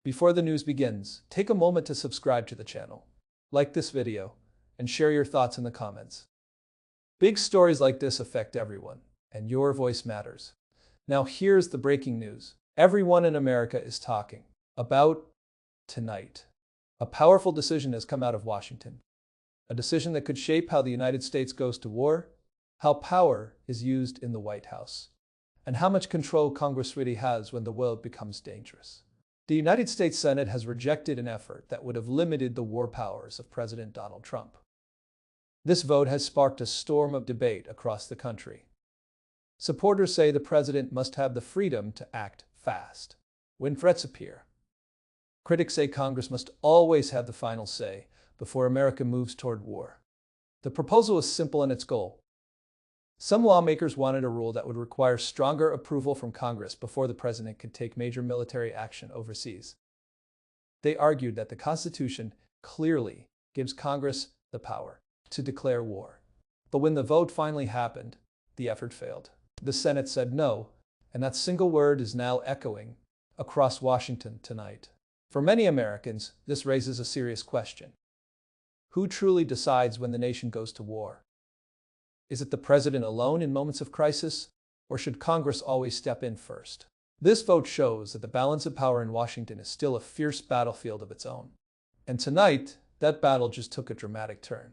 Before the news begins, take a moment to subscribe to the channel, like this video, and share your thoughts in the comments. Big stories like this affect everyone, and your voice matters. Now here's the breaking news. Everyone in America is talking about tonight. A powerful decision has come out of Washington. A decision that could shape how the United States goes to war, how power is used in the White House, and how much control Congress really has when the world becomes dangerous. The United States Senate has rejected an effort that would have limited the war powers of President Donald Trump. This vote has sparked a storm of debate across the country. Supporters say the president must have the freedom to act fast when threats appear. Critics say Congress must always have the final say before America moves toward war. The proposal is simple in its goal. Some lawmakers wanted a rule that would require stronger approval from Congress before the president could take major military action overseas. They argued that the Constitution clearly gives Congress the power to declare war. But when the vote finally happened, the effort failed. The Senate said no, and that single word is now echoing across Washington tonight. For many Americans, this raises a serious question. Who truly decides when the nation goes to war? Is it the president alone in moments of crisis, or should Congress always step in first? This vote shows that the balance of power in Washington is still a fierce battlefield of its own. And tonight, that battle just took a dramatic turn.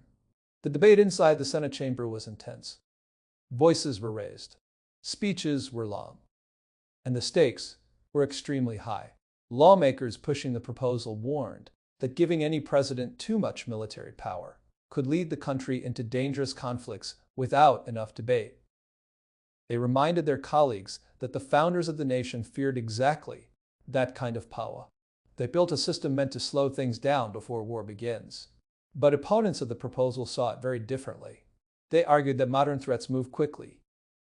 The debate inside the Senate chamber was intense. Voices were raised. Speeches were long. And the stakes were extremely high. Lawmakers pushing the proposal warned that giving any president too much military power could lead the country into dangerous conflicts without enough debate. They reminded their colleagues that the founders of the nation feared exactly that kind of power. They built a system meant to slow things down before war begins. But opponents of the proposal saw it very differently. They argued that modern threats move quickly.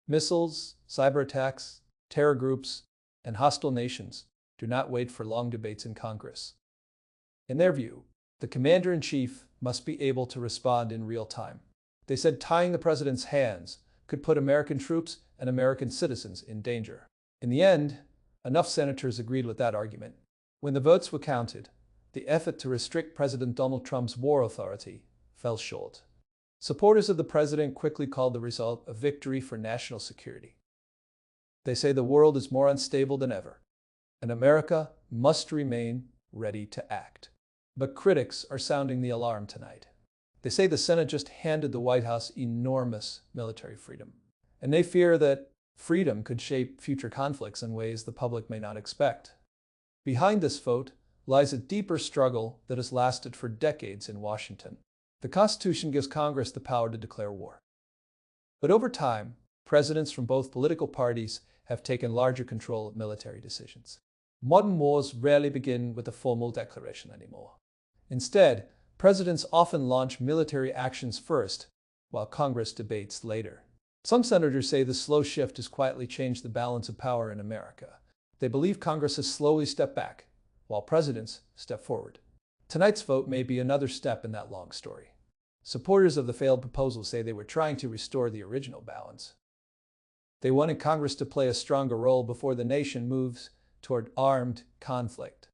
Missiles, cyber attacks, terror groups, and hostile nations do not wait for long debates in Congress. In their view, the commander-in-chief must be able to respond in real time. They said tying the president's hands could put American troops and American citizens in danger. In the end, enough senators agreed with that argument. When the votes were counted, the effort to restrict President Donald Trump's war authority fell short. Supporters of the president quickly called the result a victory for national security. They say the world is more unstable than ever, and America must remain ready to act. But critics are sounding the alarm tonight. They say the Senate just handed the White House enormous military freedom, and they fear that freedom could shape future conflicts in ways the public may not expect. Behind this vote lies a deeper struggle that has lasted for decades in Washington. The Constitution gives Congress the power to declare war. But over time, presidents from both political parties have taken larger control of military decisions. Modern wars rarely begin with a formal declaration anymore. Instead, presidents often launch military actions first, while Congress debates later. Some senators say this slow shift has quietly changed the balance of power in America. They believe Congress has slowly stepped back, while presidents step forward. Tonight's vote may be another step in that long story. Supporters of the failed proposal say they were trying to restore the original balance. They wanted Congress to play a stronger role before the nation moves toward armed conflict.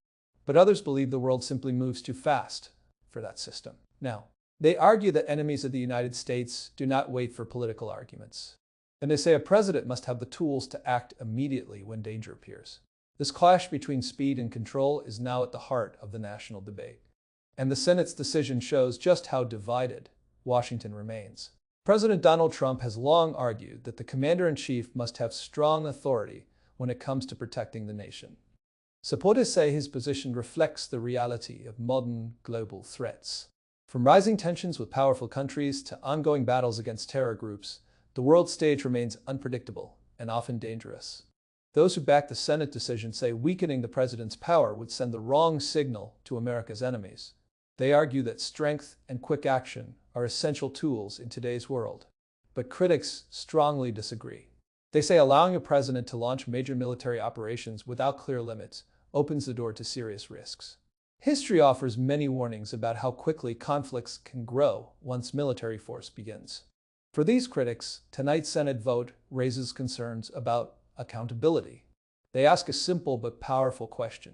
But others believe the world simply moves too fast for that system. Now, they argue that enemies of the United States do not wait for political arguments. And they say a president must have the tools to act immediately when danger appears. This clash between speed and control is now at the heart of the national debate. And the Senate's decision shows just how divided Washington remains. President Donald Trump has long argued that the commander-in-chief must have strong authority when it comes to protecting the nation. Supporters say his position reflects the reality of modern global threats. From rising tensions with powerful countries to ongoing battles against terror groups, the world stage remains unpredictable and often dangerous. Those who back the Senate decision say weakening the president's power would send the wrong signal to America's enemies. They argue that strength and quick action are essential tools in today's world. But critics strongly disagree. They say allowing a president to launch major military operations without clear limits opens the door to serious risks. History offers many warnings about how quickly conflicts can grow once military force begins. For these critics, tonight's Senate vote raises concerns about accountability. They ask a simple but powerful question.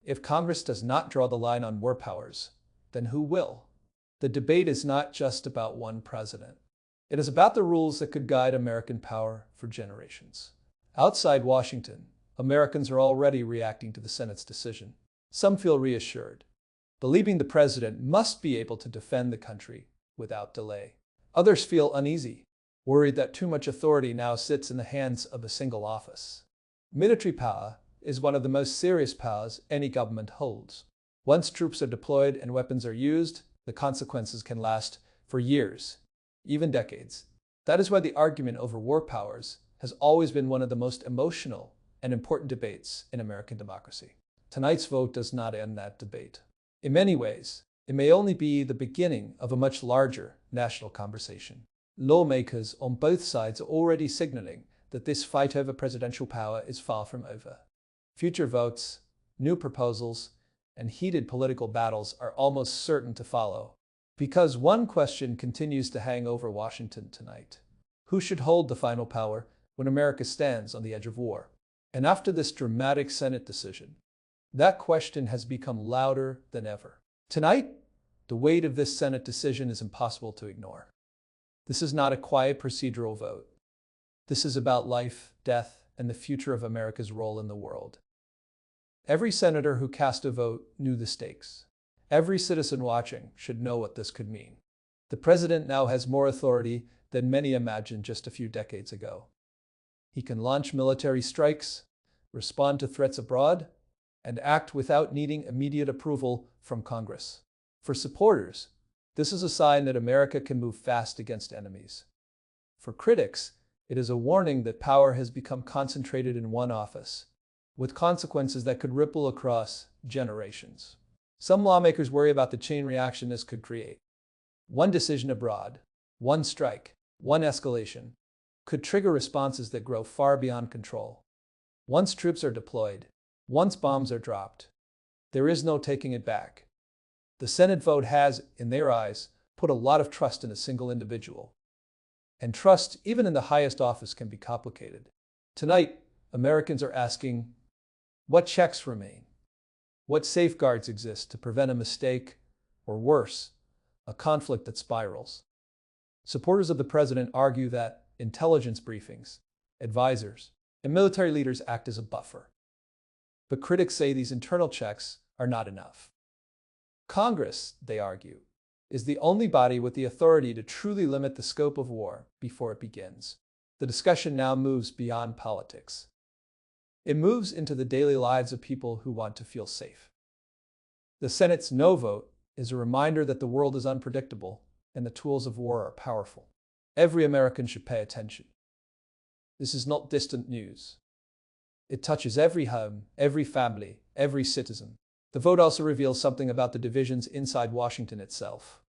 If Congress does not draw the line on war powers, then who will? The debate is not just about one president. It is about the rules that could guide American power for generations. Outside Washington, Americans are already reacting to the Senate's decision. Some feel reassured, believing the president must be able to defend the country without delay. Others feel uneasy, worried that too much authority now sits in the hands of a single office. Military power is one of the most serious powers any government holds. Once troops are deployed and weapons are used, the consequences can last for years, even decades. That is why the argument over war powers has always been one of the most emotional and important debates in American democracy. Tonight's vote does not end that debate. In many ways, it may only be the beginning of a much larger national conversation. Lawmakers on both sides are already signaling that this fight over presidential power is far from over. Future votes, new proposals, and heated political battles are almost certain to follow. Because one question continues to hang over Washington tonight. Who should hold the final power when America stands on the edge of war? And after this dramatic Senate decision, that question has become louder than ever. Tonight, the weight of this Senate decision is impossible to ignore. This is not a quiet procedural vote. This is about life, death, and the future of America's role in the world. Every senator who cast a vote knew the stakes. Every citizen watching should know what this could mean. The president now has more authority than many imagined just a few decades ago. He can launch military strikes, respond to threats abroad, and act without needing immediate approval from Congress. For supporters, this is a sign that America can move fast against enemies. For critics, it is a warning that power has become concentrated in one office, with consequences that could ripple across generations. Some lawmakers worry about the chain reaction this could create. One decision abroad, one strike, one escalation, could trigger responses that grow far beyond control. Once troops are deployed, once bombs are dropped, there is no taking it back. The Senate vote has, in their eyes, put a lot of trust in a single individual. And trust, even in the highest office, can be complicated. Tonight, Americans are asking, what checks remain? What safeguards exist to prevent a mistake, or worse, a conflict that spirals? Supporters of the president argue that intelligence briefings, advisors, and military leaders act as a buffer. But critics say these internal checks are not enough. Congress, they argue, is the only body with the authority to truly limit the scope of war before it begins. The discussion now moves beyond politics. It moves into the daily lives of people who want to feel safe. The Senate's no vote is a reminder that the world is unpredictable and the tools of war are powerful. Every American should pay attention. This is not distant news. It touches every home, every family, every citizen. The vote also reveals something about the divisions inside Washington itself.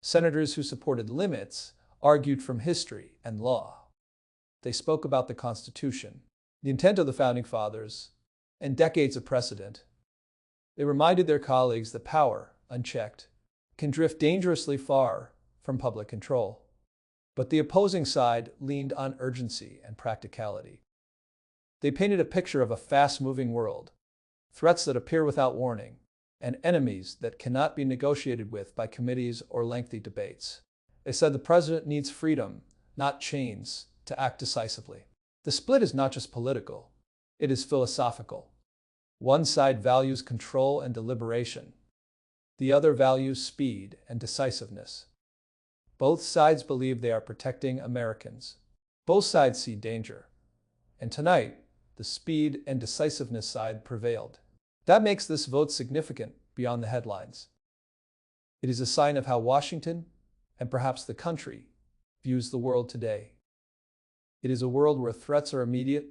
Senators who supported limits argued from history and law. They spoke about the Constitution, the intent of the Founding Fathers, and decades of precedent. They reminded their colleagues that power, unchecked, can drift dangerously far from public control. But the opposing side leaned on urgency and practicality. They painted a picture of a fast-moving world, threats that appear without warning, and enemies that cannot be negotiated with by committees or lengthy debates. They said the president needs freedom, not chains, to act decisively. The split is not just political, it is philosophical. One side values control and deliberation. The other values speed and decisiveness. Both sides believe they are protecting Americans. Both sides see danger. And tonight, the speed and decisiveness side prevailed. That makes this vote significant beyond the headlines. It is a sign of how Washington, and perhaps the country, views the world today. It is a world where threats are immediate,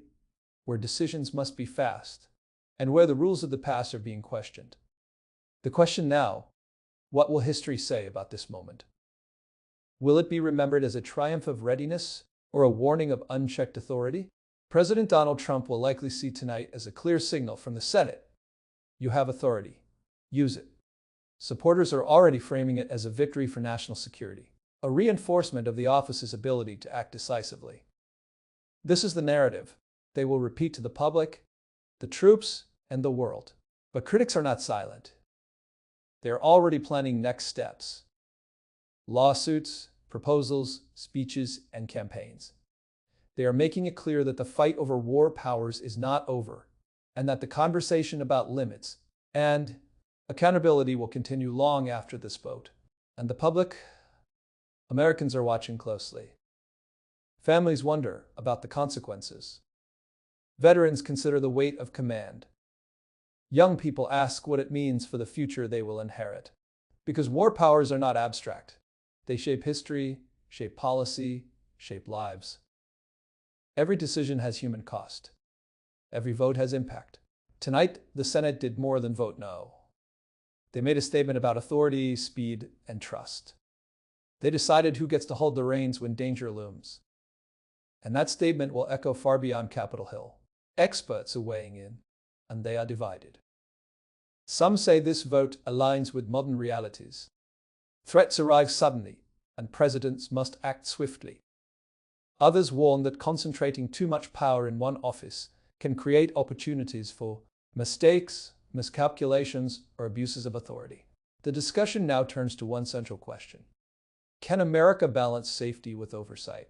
where decisions must be fast, and where the rules of the past are being questioned. The question now, what will history say about this moment? Will it be remembered as a triumph of readiness or a warning of unchecked authority? President Donald Trump will likely see tonight as a clear signal from the Senate. You have authority. Use it. Supporters are already framing it as a victory for national security, a reinforcement of the office's ability to act decisively. This is the narrative they will repeat to the public, the troops, and the world. But critics are not silent. They are already planning next steps: lawsuits, proposals, speeches, and campaigns. They are making it clear that the fight over war powers is not over, and that the conversation about limits and accountability will continue long after this vote. And the public? Americans are watching closely. Families wonder about the consequences. Veterans consider the weight of command. Young people ask what it means for the future they will inherit. Because war powers are not abstract. They shape history, shape policy, shape lives. Every decision has human cost. Every vote has impact. Tonight, the Senate did more than vote no. They made a statement about authority, speed, and trust. They decided who gets to hold the reins when danger looms. And that statement will echo far beyond Capitol Hill. Experts are weighing in, and they are divided. Some say this vote aligns with modern realities. Threats arrive suddenly, and presidents must act swiftly. Others warn that concentrating too much power in one office can create opportunities for mistakes, miscalculations, or abuses of authority. The discussion now turns to one central question. Can America balance safety with oversight?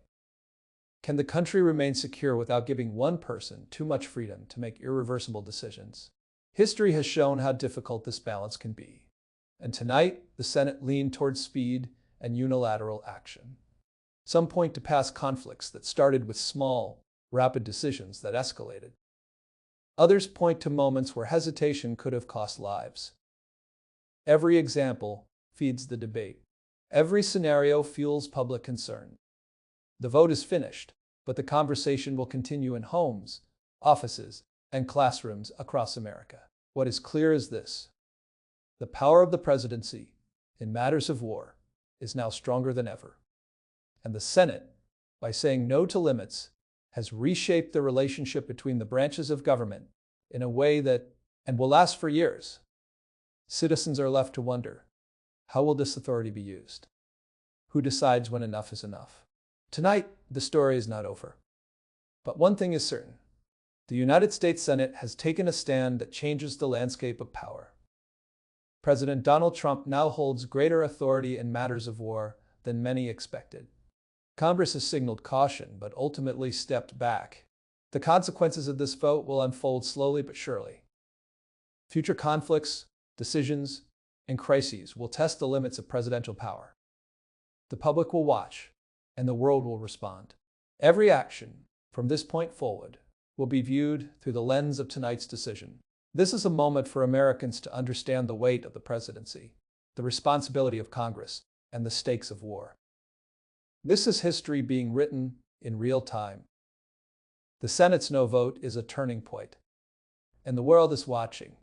Can the country remain secure without giving one person too much freedom to make irreversible decisions? History has shown how difficult this balance can be. And tonight, the Senate leaned towards speed and unilateral action. Some point to past conflicts that started with small, rapid decisions that escalated. Others point to moments where hesitation could have cost lives. Every example feeds the debate. Every scenario fuels public concern. The vote is finished, but the conversation will continue in homes, offices, and classrooms across America. What is clear is this: the power of the presidency in matters of war is now stronger than ever. And the Senate, by saying no to limits, has reshaped the relationship between the branches of government in a way that will last for years. Citizens are left to wonder, how will this authority be used? Who decides when enough is enough? Tonight, the story is not over. But one thing is certain: the United States Senate has taken a stand that changes the landscape of power. President Donald Trump now holds greater authority in matters of war than many expected. Congress has signaled caution, but ultimately stepped back. The consequences of this vote will unfold slowly but surely. Future conflicts, decisions, and crises will test the limits of presidential power. The public will watch, and the world will respond. Every action, from this point forward, will be viewed through the lens of tonight's decision. This is a moment for Americans to understand the weight of the presidency, the responsibility of Congress, and the stakes of war. This is history being written in real time. The Senate's no vote is a turning point, and the world is watching.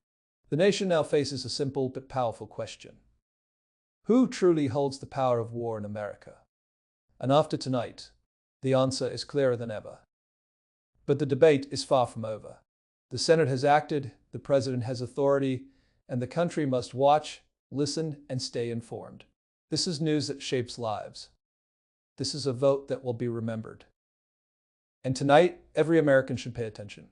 The nation now faces a simple but powerful question: who truly holds the power of war in America? And after tonight, the answer is clearer than ever. But the debate is far from over. The Senate has acted, the president has authority, and the country must watch, listen, and stay informed. This is news that shapes lives. This is a vote that will be remembered. And tonight, every American should pay attention.